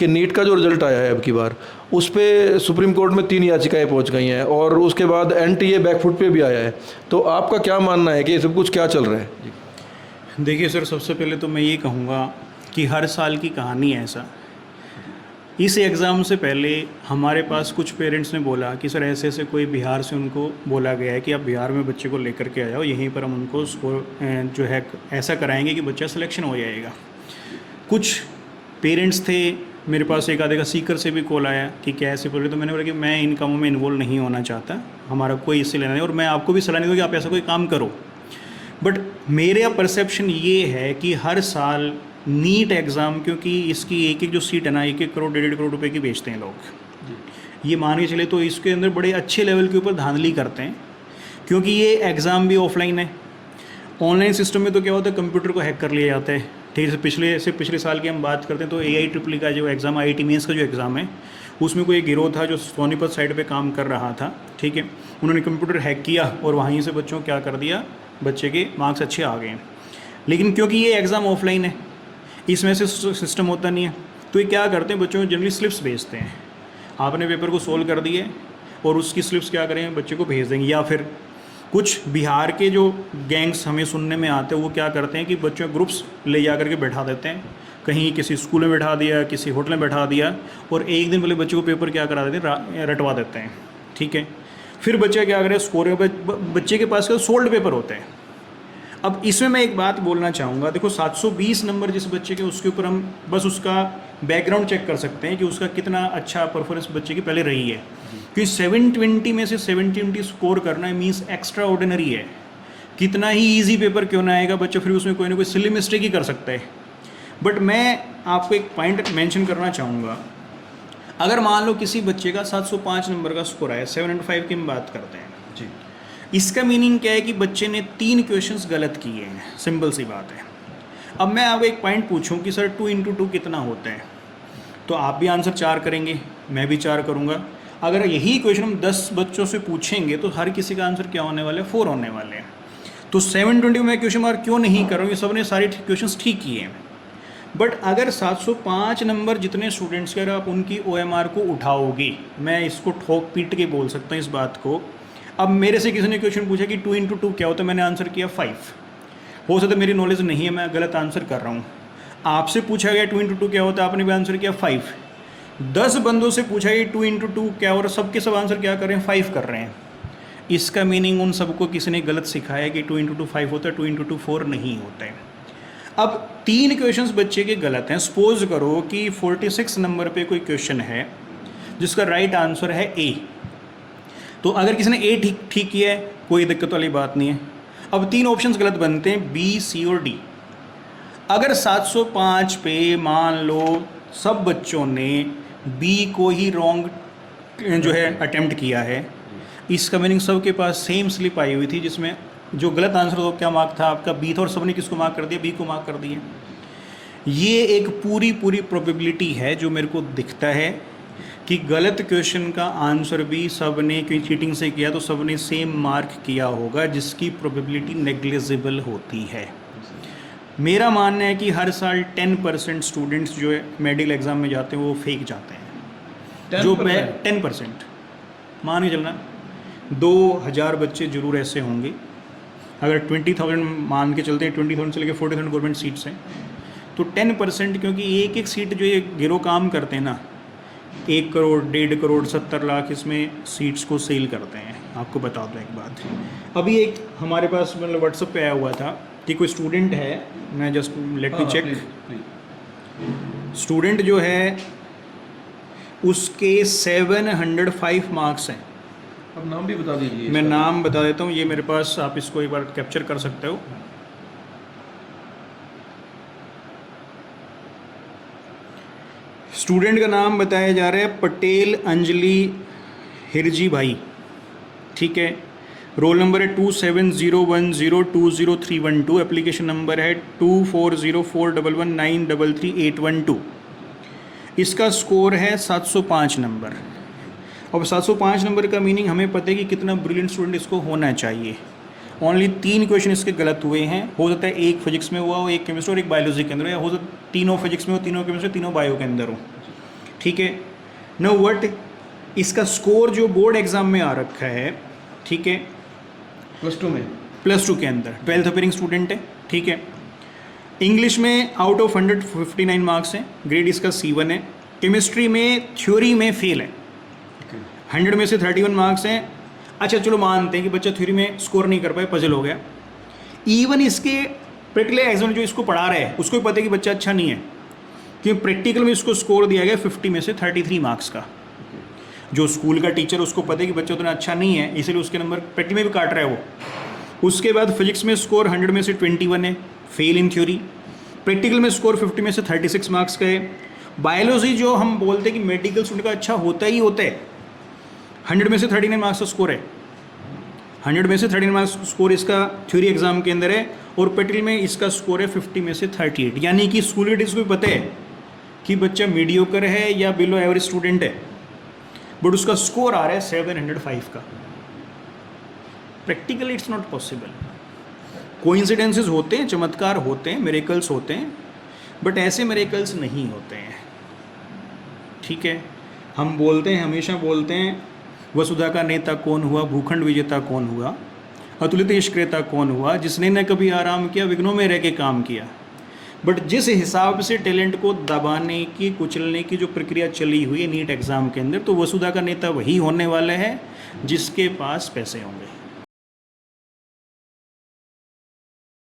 कि नीट का जो रिजल्ट आया है अब की बार, उस पर सुप्रीम कोर्ट में 3 याचिकाएं पहुंच गई हैं और उसके बाद एनटीए बैकफुट पे भी आया है। तो आपका क्या मानना है कि ये सब कुछ क्या चल रहा है? देखिए सर, सबसे पहले तो मैं ये कहूँगा कि हर साल की कहानी है ऐसा। इस एग्ज़ाम से पहले हमारे पास कुछ पेरेंट्स ने बोला कि सर ऐसे ऐसे कोई बिहार से उनको बोला गया है कि आप बिहार में बच्चे को लेकर के आ जाओ, यहीं पर हम उनको स्कोर जो है ऐसा कराएंगे कि बच्चा सिलेक्शन हो जाएगा। कुछ पेरेंट्स थे, मेरे पास एक आधे का सीकर से भी कॉल आया कि क्या ऐसे बोल रहे, तो मैंने बोला कि मैं इन कामों में इन्वॉल्व नहीं होना चाहता, हमारा कोई इससे लेना नहीं, और मैं आपको भी सलाह नहीं दूँगा कि आप ऐसा कोई काम करो। बट मेरा परसेप्शन ये है कि हर साल नीट एग्ज़ाम, क्योंकि इसकी एक एक जो सीट है ना, 1-1 करोड़ 1.5 करोड़ रुपए की बेचते हैं लोग, ये मान के चले तो इसके अंदर बड़े अच्छे लेवल के ऊपर धांधली करते हैं, क्योंकि ये एग्ज़ाम भी ऑफलाइन है। ऑनलाइन सिस्टम में तो क्या होता है, कंप्यूटर को हैक कर लिया जाता है। ठीक है, पिछले साल की हम बात करते हैं तो AIEEE का जो एग्ज़ाम, IIT मेंस का जो एग्ज़ाम है, उसमें कोई एक गिरोह था जो सोनीपत साइड पे काम कर रहा था। ठीक है, उन्होंने कंप्यूटर हैक किया और वहीं से बच्चों को क्या कर दिया, बच्चे के मार्क्स अच्छे आ गए। लेकिन क्योंकि ये एग्ज़ाम ऑफलाइन है, इसमें से सिस्टम होता नहीं है, तो ये क्या करते हैं, बच्चों को जनरली स्लिप्स भेजते हैं। आपने पेपर को सोल्व कर दिए और उसकी स्लिप्स क्या करेंगे, बच्चे को भेज देंगे। या फिर कुछ बिहार के जो गैंग्स हमें सुनने में आते हैं, वो क्या करते हैं कि बच्चों ग्रुप्स ले जा करके बैठा देते हैं, कहीं किसी स्कूल में बैठा दिया, किसी होटल में बैठा दिया, और एक दिन पहले बच्चे को पेपर क्या करा देते हैं, रटवा देते हैं। ठीक है, फिर बच्चे क्या करें, स्कोर, बच्चे के पास सोल्ड पेपर होते हैं। अब इसमें मैं एक बात बोलना चाहूँगा, देखो 720 नंबर जिस बच्चे के, उसके ऊपर हम बस उसका बैकग्राउंड चेक कर सकते हैं कि उसका कितना अच्छा परफॉर्मेंस बच्चे की पहले रही है। क्योंकि 720 में से 720 स्कोर करना मीन्स एक्स्ट्रा ऑर्डिनरी है। कितना ही ईजी पेपर क्यों ना आएगा, बच्चा फिर उसमें कोई ना कोई सिली मिस्टेक ही कर सकता है। बट मैं आपको एक पॉइंट मेंशन करना चाहूँगा, अगर मान लो किसी बच्चे का 705 नंबर का स्कोर आया, 705 की हम बात करते हैं जी, इसका मीनिंग क्या है कि बच्चे ने 3 क्वेश्चंस गलत किए हैं, सिंपल सी बात है। अब मैं आपको एक पॉइंट पूछूं कि सर 2 × 2 कितना होता है, तो आप भी आंसर 4 करेंगे, मैं भी 4 करूंगा। अगर यही क्वेश्चन हम 10 बच्चों से पूछेंगे तो हर किसी का आंसर क्या होने वाला है, 4 होने वाले हैं। तो 720 में क्वेश्चन मार्क क्यों नहीं कर रहा हूँ, सब ने सारे क्वेश्चन ठीक किए हैं। बट अगर 705 नंबर जितने स्टूडेंट्स के, अगर आप उनकी OMR को उठाओगे, मैं इसको ठोक पीट के बोल सकता हूँ इस बात को। अब मेरे से किसी ने क्वेश्चन पूछा कि 2 × 2 क्या होता है, मैंने आंसर किया 5। हो सकता है मेरी नॉलेज नहीं है, मैं गलत आंसर कर रहा हूँ। आपसे पूछा गया 2 × 2 क्या होता है, आपने भी आंसर किया 5। 10 बंदों से पूछा कि 2 × 2 क्या, और सबके सब आंसर क्या कर रहे हैं, 5 कर रहे हैं। इसका मीनिंग उन सबको किसी ने गलत सिखाया कि 2 × 2 5 होता है, 2 × 2 4 नहीं होता है। अब 3 क्वेश्चंस बच्चे के गलत हैं। सपोज करो कि 46 नंबर पे कोई क्वेश्चन है जिसका राइट आंसर है A, तो अगर किसी ने A ठीक किया है, कोई दिक्कत वाली बात नहीं है। अब 3 ऑप्शंस गलत बनते हैं, B, C और D। अगर 705 पे मान लो सब बच्चों ने B को ही रॉन्ग जो है अटेम्प्ट किया है, इसका मीनिंग सबके पास सेम स्लिप आई हुई थी, जिसमें जो गलत आंसर तो क्या मार्क था आपका, B था, और सबने किसको मार्क कर दिया, B को मार्क कर दिया। ये एक पूरी प्रोबेबिलिटी है जो मेरे को दिखता है कि गलत क्वेश्चन का आंसर भी सब ने, क्योंकि चीटिंग से किया तो सब ने सेम मार्क किया होगा, जिसकी प्रोबेबिलिटी नेग्लिजिबल होती है। मेरा मानना है कि हर साल 10% स्टूडेंट्स जो है मेडिकल एग्ज़ाम में जाते हैं वो फेक जाते हैं। जो 10% मान के चलना, 2000 बच्चे जरूर ऐसे होंगे। अगर 20,000 मान के चलते हैं, 20,000 से लेकर 40,000 गवर्नमेंट सीट्स हैं, तो 10%, क्योंकि एक एक सीट जो ये गिरोह काम करते हैं ना, 1 करोड़ 1.5 करोड़ 70 लाख इसमें सीट्स को सेल करते हैं। आपको बता दो एक बात, अभी एक हमारे पास मतलब व्हाट्सएप पे आया हुआ था कि कोई स्टूडेंट है, मैं just let me check, student जो है उसके 705 मार्क्स हैं। अब नाम भी बता दीजिए। मैं नाम बता देता हूँ, ये मेरे पास, आप इसको एक बार कैप्चर कर सकते हो। स्टूडेंट का नाम बताया जा रहा है पटेल अंजलि हिरजी भाई, ठीक है। रोल नंबर है 2701020312, एप्लीकेशन नंबर है 240411933812। इसका स्कोर है 705 नंबर। अब 705 नंबर का मीनिंग हमें पता है कि कितना ब्रिलियंट स्टूडेंट इसको होना चाहिए। ओनली 3 क्वेश्चन इसके गलत हुए हैं। हो सकता है एक फिजिक्स में हुआ हो, एक केमिस्ट्री और एक बायोलॉजी के अंदर हो, या हो सकता है तीनों फिजिक्स में हो, तीनों केमिस्ट्री, तीनों बायो के अंदर हो। ठीक है। नो व्हाट, इसका स्कोर जो बोर्ड एग्जाम में आ रखा है, ठीक है, +2 में, +2 के अंदर 12th अपेयरिंग स्टूडेंट है, ठीक है। इंग्लिश में आउट ऑफ 159 मार्क्स हैं, ग्रेड इसका C1 है। केमिस्ट्री में थ्योरी में फेल है, 100 में से 31 मार्क्स हैं। अच्छा चलो मानते हैं कि बच्चा थ्योरी में स्कोर नहीं कर पाए, पजल हो गया। इवन इसके प्रैक्टिकल एग्जाम जो इसको पढ़ा रहे हैं उसको भी पता है कि बच्चा अच्छा नहीं है, क्योंकि प्रैक्टिकल में इसको स्कोर दिया गया 50 में से 33 मार्क्स का। जो स्कूल का टीचर उसको पता है कि बच्चा उतना अच्छा नहीं है, इसीलिए उसके नंबर प्रैक्टिकल में भी काट रहा है वो। उसके बाद फिजिक्स में स्कोर 100 में से 21 है, फेल इन थ्योरी। प्रैक्टिकल में स्कोर 50 में से 36 मार्क्स का है। बायोलॉजी जो हम बोलते हैं कि मेडिकल स्टूडेंट का अच्छा होता ही होता है, 100 में से 39 मार्क्स का स्कोर है। 100 में से 39 मार्क्स स्कोर इसका थ्योरी एग्जाम के अंदर है, और प्रैक्टिकल में इसका स्कोर है 50 में से 38। यानी कि स्कूल के टीचर को भी पता है कि बच्चा मीडियोकर है या बिलो एवरेज स्टूडेंट है, बट उसका स्कोर आ रहा है 705 का। Practical it's not possible. Coincidences होते हैं, चमत्कार होते हैं, मिरेकल्स होते हैं, बट ऐसे मिरेकल्स नहीं होते हैं, ठीक है। हम बोलते हैं, हमेशा बोलते हैं, वसुधा का नेता कौन हुआ, भूखंड विजेता कौन हुआ, अतुलित इश्क्रेता कौन हुआ, जिसने न कभी आराम किया, विघ्नों में रह के काम किया। बट जिस हिसाब से टैलेंट को दबाने की, कुचलने की जो प्रक्रिया चली हुई है नीट एग्ज़ाम के अंदर, तो वसुधा का नेता वही होने वाला है जिसके पास पैसे होंगे।